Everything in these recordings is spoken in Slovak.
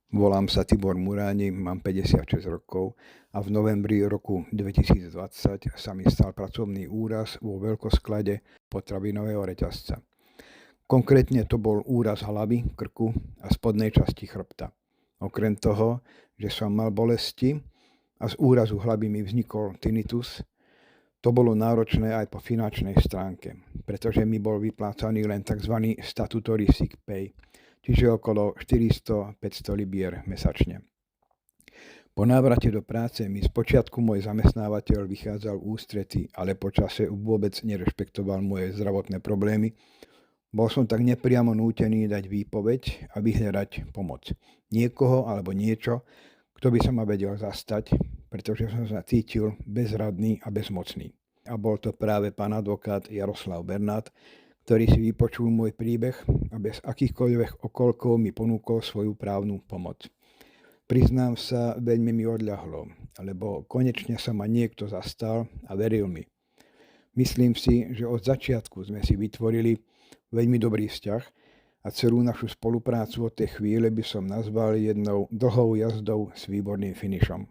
Volám sa Tibor Muráni, mám 56 rokov a v novembri roku 2020 sa mi stal pracovný úraz vo veľkosklade potravinového reťazca. Konkrétne to bol úraz hlavy, krku a spodnej časti chrbta. Okrem toho, že som mal bolesti a z úrazu hlavy mi vznikol tinnitus, to bolo náročné aj po finančnej stránke, pretože mi bol vyplácaný len tzv. Statutory sick pay, čiže okolo 400-500 libier mesačne. Po návrate do práce mi spočiatku môj zamestnávateľ vychádzal v ústrety, ale po čase vôbec nerešpektoval moje zdravotné problémy. Bol som tak nepriamo nútený dať výpoveď a vyhľadať pomoc. Niekoho alebo niečo, kto by sa ma vedel zastať, pretože som sa cítil bezradný a bezmocný. A bol to práve pán advokát Jaroslav Bernát, ktorý si vypočul môj príbeh a bez akýchkoľvek okolkov mi ponúkol svoju právnu pomoc. Priznám sa, veľmi mi odľahlo, lebo konečne sa ma niekto zastal a veril mi. Myslím si, že od začiatku sme si vytvorili veľmi dobrý vzťah a celú našu spoluprácu od tej chvíle by som nazval jednou dlhou jazdou s výborným finišom.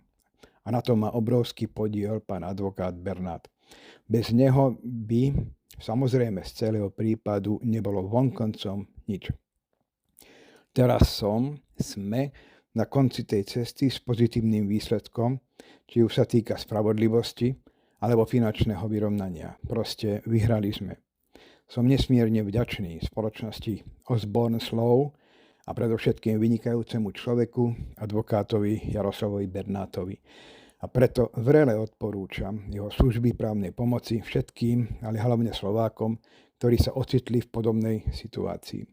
A na to má obrovský podiel pán advokát Bernát. Bez neho by samozrejme z celého prípadu nebolo vonkoncom nič. Teraz sme na konci tej cesty s pozitívnym výsledkom, či už sa týka spravodlivosti alebo finančného vyrovnania. Proste vyhrali sme. Som nesmierne vďačný spoločnosti Osborne Law a predovšetkým vynikajúcemu človeku, advokátovi Jaroslavovi Bernátovi. A preto vrele odporúčam jeho služby právnej pomoci všetkým, ale hlavne Slovákom, ktorí sa ocitli v podobnej situácii.